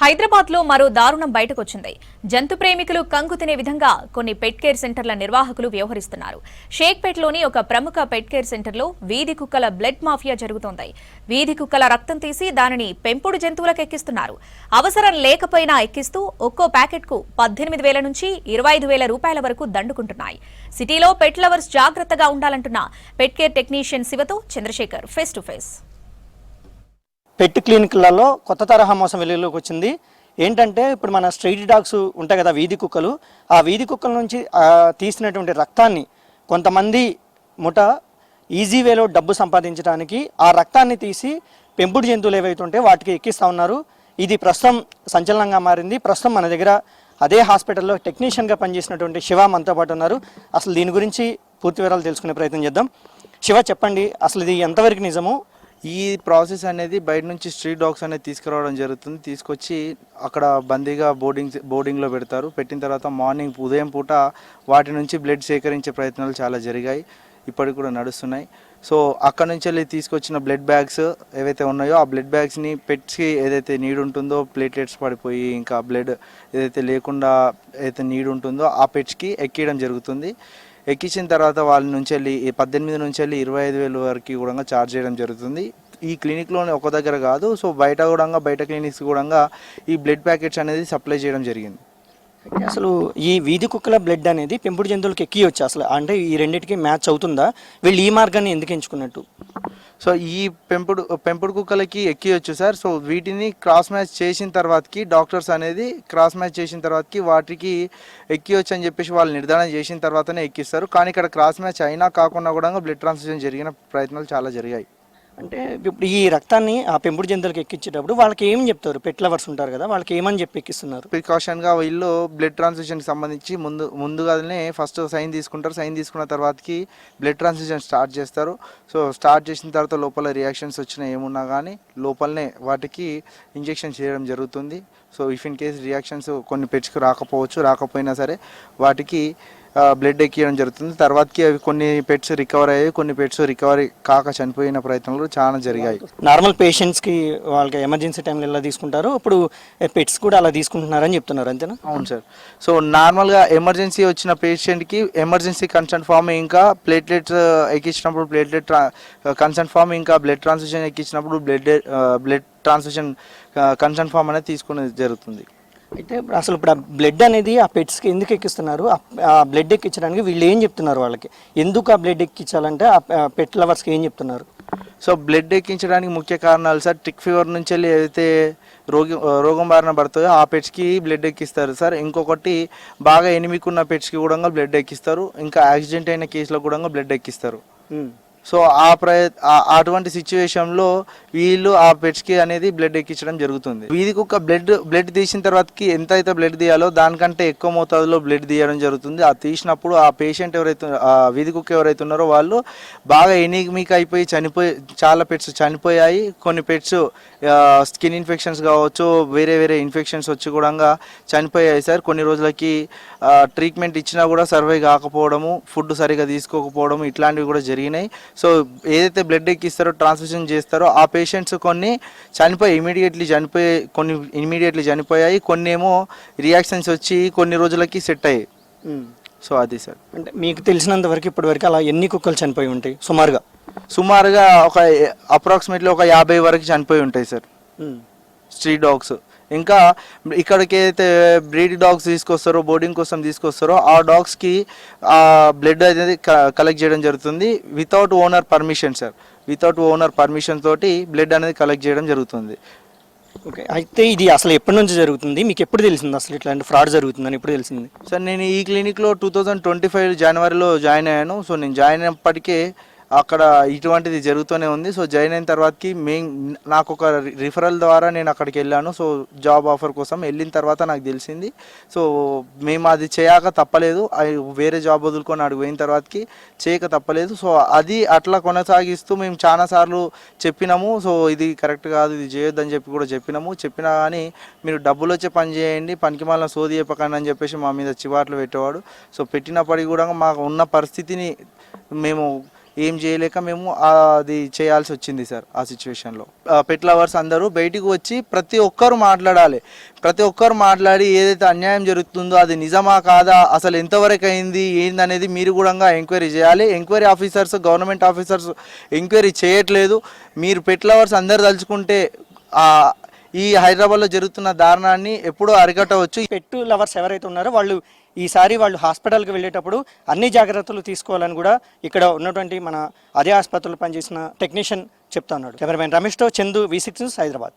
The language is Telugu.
హైదరాబాద్ లో మరో దారుణం బయటకొచ్చింది. జంతు ప్రేమికులు కంగు తినే విధంగా కొన్ని పెట్ కేర్ సెంటర్ల నిర్వాహకులు వ్యవహరిస్తున్నారు. షేక్పేట్లోని ఒక ప్రముఖ పెట్ కేర్ సెంటర్లో వీధి కుక్కల బ్లడ్ మాఫియా జరుగుతోంది. వీధి కుక్కల రక్తం తీసి దానిని పెంపుడు జంతువులకు ఎక్కిస్తున్నారు. అవసరం లేకపోయినా ఎక్కిస్తూ ఒక్కో ప్యాకెట్కు 18,000 నుంచి 25,000 రూపాయల వరకు దండుకుంటున్నాయి. సిటీలో పెట్ లవర్స్ జాగ్రత్తగా ఉండాలంటున్న పెట్ కేర్ టెక్నీషియన్ శివతో Chandrasekhar face to face. Pet క్లినిక్లలో కొత్త తరహా మోసం వెలుగులోకి వచ్చింది. ఏంటంటే ఇప్పుడు మన స్ట్రీట్ డాగ్స్ ఉంటాయి కదా, వీధి కుక్కలు. ఆ వీధి కుక్కల నుంచి తీసినటువంటి రక్తాన్ని కొంతమంది ముఠ ఈజీ వేలో డబ్బు సంపాదించడానికి ఆ రక్తాన్ని తీసి పెంపుడు జంతువులు ఏవైతే ఉంటే వాటికి ఎక్కిస్తూ ఉన్నారు. ఇది ప్రస్తుతం సంచలనంగా మారింది. ప్రస్తుతం మన దగ్గర అదే హాస్పిటల్లో టెక్నీషియన్గా పనిచేసినటువంటి శివ మనతో పాటు ఉన్నారు. అసలు దీని గురించి పూర్తి వివరాలు తెలుసుకునే ప్రయత్నం చేద్దాం. శివ, చెప్పండి, అసలు ఇది ఎంతవరకు నిజము? ఈ ప్రాసెస్ అనేది బయట నుంచి స్ట్రీట్ డాగ్స్ అనేది తీసుకురావడం జరుగుతుంది. తీసుకొచ్చి అక్కడ బందీగా బోర్డింగ్లో పెడతారు. పెట్టిన తర్వాత మార్నింగ్ ఉదయం పూట వాటి నుంచి బ్లడ్ సేకరించే ప్రయత్నాలు చాలా జరిగాయి, ఇప్పటికి కూడా నడుస్తున్నాయి. సో అక్కడ నుంచి వెళ్ళి తీసుకొచ్చిన బ్లడ్ బ్యాగ్స్ ఏవైతే ఉన్నాయో ఆ బ్లడ్ బ్యాగ్స్ని పెట్స్కి ఏదైతే నీడ్ ఉంటుందో, ప్లేట్లెట్స్ పడిపోయి ఇంకా బ్లడ్ ఏదైతే లేకుండా ఏదైతే నీడ్ ఉంటుందో ఆ పెట్స్కి ఎక్కియడం జరుగుతుంది. ఎక్కించిన తర్వాత వాళ్ళ నుంచి వెళ్ళి 18 నుంచి వెళ్ళి 25,000 వరకు కూడా ఛార్జ్ చేయడం జరుగుతుంది. ఈ క్లినిక్లోనే ఒక దగ్గర కాదు, సో బయట క్లినిక్స్ కూడా ఈ బ్లడ్ ప్యాకెట్స్ అనేది సప్లై చేయడం జరిగింది. అసలు ఈ వీధి కుక్కల బ్లడ్ అనేది పెంపుడు జంతువులకు ఎక్కియొచ్చు, అసలు అంటే ఈ రెండింటికి మ్యాచ్ అవుతుందా? వీళ్ళు ఈ మార్గాన్ని ఎందుకు ఎంచుకున్నట్టు? సో ఈ పెంపుడు కుక్కలకి ఎక్కియొచ్చు సార్. సో వీటిని క్రాస్ మ్యాచ్ చేసిన తర్వాతకి డాక్టర్స్ అనేది క్రాస్ మ్యాచ్ చేసిన తర్వాతకి వాటికి ఎక్కియొచ్చు అని చెప్పేసి వాళ్ళు నిర్ధారణ చేసిన తర్వాతనే ఎక్కిస్తారు. కానీ ఇక్కడ క్రాస్ మ్యాచ్ అయినా కాకుండా కూడా బ్లడ్ ట్రాన్స్ఫ్యూజన్ జరిగిన ప్రయత్నాలు చాలా జరిగాయి. అంటే ఇప్పుడు ఈ రక్తాన్ని ఆ పెంపుడు జంతువులకు ఎక్కించేటప్పుడు వాళ్ళకి ఏం చెప్తారు? పెట్ లవర్స్ ఉంటారు కదా, వాళ్ళకి ఏమని చెప్పి ఎక్కిస్తున్నారు? ప్రికాషన్గా వీళ్ళు బ్లడ్ ట్రాన్స్ఫ్యూజన్కి సంబంధించి ముందుగానే ఫస్ట్ సైన్ తీసుకుంటారు. సైన్ తీసుకున్న తర్వాతకి బ్లడ్ ట్రాన్స్ఫ్యూజన్ స్టార్ట్ చేస్తారు. సో స్టార్ట్ చేసిన తర్వాత లోపల రియాక్షన్స్ వచ్చినా ఏమున్నా కానీ లోపలనే వాటికి ఇంజెక్షన్ చేయడం జరుగుతుంది. So if in case reactions కొన్ని పెట్స్కి రాకపోయినా సరే వాటికి బ్లడ్ ఎక్కియడం జరుగుతుంది. తర్వాతకి అవి కొన్ని పెట్స్ రికవర్ అయ్యాయి, కొన్ని పెట్స్ రికవరీ కాక చనిపోయిన ప్రయత్నాలు చాలా జరిగాయి. నార్మల్ పేషెంట్స్కి వాళ్ళకి ఎమర్జెన్సీ టైంలో ఎలా తీసుకుంటారు, ఇప్పుడు పెట్స్ కూడా అలా తీసుకుంటున్నారని చెప్తున్నారు, అంతేనా? అవును సార్. సో నార్మల్గా ఎమర్జెన్సీ వచ్చిన పేషెంట్కి ఎమర్జెన్సీ కన్సర్న్ ఫామ్ ఇంకా ప్లేట్లెట్స్ ఎక్కించినప్పుడు ప్లేట్లెట్ కన్సర్న్ ఫామ్ ఇంకా బ్లడ్ ట్రాన్స్ఫ్యూజన్ ఎక్కించినప్పుడు బ్లడ్ ట్రాన్స్ఫ్యూజన్ కన్సర్న్ ఫామ్ అనేది తీసుకునేది జరుగుతుంది. అయితే అసలు ఇప్పుడు ఆ బ్లడ్ అనేది ఆ పెట్స్కి ఎందుకు ఎక్కిస్తున్నారు? ఆ బ్లడ్ ఎక్కించడానికి వీళ్ళు ఏం చెప్తున్నారు? వాళ్ళకి ఎందుకు ఆ బ్లడ్ ఎక్కించాలంటే ఆ పెట్ లవర్స్కి ఏం చెప్తున్నారు? సో బ్లడ్ ఎక్కించడానికి ముఖ్య కారణాలు సార్, టిక్ ఫీవర్ నుంచి వెళ్ళి ఏదైతే రోగం బారిన పడుతుందో ఆ పెట్స్కి బ్లడ్ ఎక్కిస్తారు సార్. ఇంకొకటి బాగా ఎనిమికున్న పెట్స్కి కూడా బ్లడ్ ఎక్కిస్తారు. ఇంకా యాక్సిడెంట్ అయిన కేసులో కూడా బ్లడ్ ఎక్కిస్తారు. సో అటువంటి సిచ్యువేషన్లో వీళ్ళు ఆ పెట్స్కి అనేది బ్లడ్ ఎక్కించడం జరుగుతుంది. వీధి కుక్క బ్లడ్ తీసిన తర్వాతకి ఎంత అయితే బ్లడ్ తీయాలో దానికంటే ఎక్కువ మోతాదులో బ్లడ్ తీయడం జరుగుతుంది. ఆ తీసినప్పుడు ఆ పేషెంట్ ఆ వీధి కుక్క ఎవరైతే ఉన్నారో వాళ్ళు బాగా ఎనీమిక్ అయిపోయి చాలా పెట్స్ చనిపోయాయి. కొన్ని పెట్స్ స్కిన్ ఇన్ఫెక్షన్స్ కావచ్చు, వేరే ఇన్ఫెక్షన్స్ వచ్చి కూడా చనిపోయాయి సార్. కొన్ని రోజులకి ట్రీట్మెంట్ ఇచ్చినా కూడా సర్వే కాకపోవడము, ఫుడ్ సరిగా తీసుకోకపోవడము, ఇట్లాంటివి కూడా జరిగినాయి. సో ఏదైతే బ్లడ్ ఎక్కిస్తారో ట్రాన్స్ఫ్యూజన్ చేస్తారో ఆ పేషెంట్స్ కొన్ని ఇమీడియట్లీ చనిపోయాయి, కొన్ని ఏమో రియాక్షన్స్ వచ్చి కొన్ని రోజులకి సెట్ అయ్యాయి. సో అది సార్. అంటే మీకు తెలిసినంత వరకు ఇప్పటి వరకు అలా ఎన్ని కుక్కలు చనిపోయి ఉంటాయి సుమారుగా ఒక అప్రాక్సిమేట్లీ ఒక 50 వరకు చనిపోయి ఉంటాయి సార్ స్ట్రీట్ డాగ్స్. ఇంకా ఇక్కడికి అయితే బ్రీడ్ డాగ్స్ తీసుకొస్తారో, బోర్డింగ్ కోసం తీసుకొస్తారో ఆ డాగ్స్కి ఆ బ్లడ్ అనేది కలెక్ట్ చేయడం జరుగుతుంది without owner permission sir. Without owner permission తోటి బ్లడ్ అనేది కలెక్ట్ చేయడం జరుగుతుంది. ఓకే, అయితే ఇది అసలు ఎప్పటి నుంచి జరుగుతుంది? మీకు ఎప్పుడు తెలిసింది అసలు ఇట్లాంటి ఫ్రాడ్ జరుగుతుందని ఎప్పుడు తెలిసింది? సార్ నేను ఈ క్లినిక్లో 2025 జనవరిలో జాయిన్ అయ్యాను. సో నేను జాయిన్ అయినప్పటికే అక్కడ ఇటువంటిది జరుగుతూనే ఉంది. సో జాయిన్ అయిన తర్వాతకి నాకు ఒక రిఫరల్ ద్వారా నేను అక్కడికి వెళ్ళాను. సో జాబ్ ఆఫర్ కోసం వెళ్ళిన తర్వాత నాకు తెలిసింది. సో మేము అది చేయక తప్పలేదు, వేరే జాబ్ వదులుకొని అడిగి పోయిన తర్వాతకి చేయక తప్పలేదు. సో అది అట్లా కొనసాగిస్తూ మేము చాలాసార్లు చెప్పినాము. సో ఇది కరెక్ట్ కాదు, ఇది చేయొద్దని చెప్పినా కానీ మీరు డబ్బులు వచ్చే పని చేయండి, పనికి మళ్ళీ సోది చెప్పకండి అని చెప్పేసి మా మీద చివాట్లు పెట్టేవాడు. సో పెట్టినప్పటికీ కూడా మాకు ఉన్న పరిస్థితిని మేము ఏం చేయలేక మేము అది చేయాల్సి వచ్చింది సార్. ఆ సిచ్యువేషన్లో పెట్ లవర్స్ అందరూ బయటికి వచ్చి ప్రతి ఒక్కరు మాట్లాడాలి. ప్రతి ఒక్కరు మాట్లాడి ఏదైతే అన్యాయం జరుగుతుందో అది నిజమా కాదా, అసలు ఎంతవరకు అయింది ఏందనేది మీరు కూడా ఎంక్వైరీ చేయాలి. Enquiry officers, government officers enquiry చేయట్లేదు. మీరు పెట్ లవర్స్ అందరు తలుచుకుంటే ఈ హైదరాబాద్లో జరుగుతున్న దారుణాన్ని ఎప్పుడూ అరికట్టవచ్చు. పెట్టు లవర్స్ ఎవరైతే ఉన్నారో వాళ్ళు ఈసారి వాళ్ళు హాస్పిటల్కి వెళ్ళేటప్పుడు అన్ని జాగ్రత్తలు తీసుకోవాలని కూడా ఇక్కడ ఉన్నటువంటి మన అదే ఆసుపత్రిలో పనిచేసిన టెక్నీషియన్ చెప్తా ఉన్నాడు. కెమెరామెన్ రమేష్తో చందు, V6 న్యూస్, హైదరాబాద్.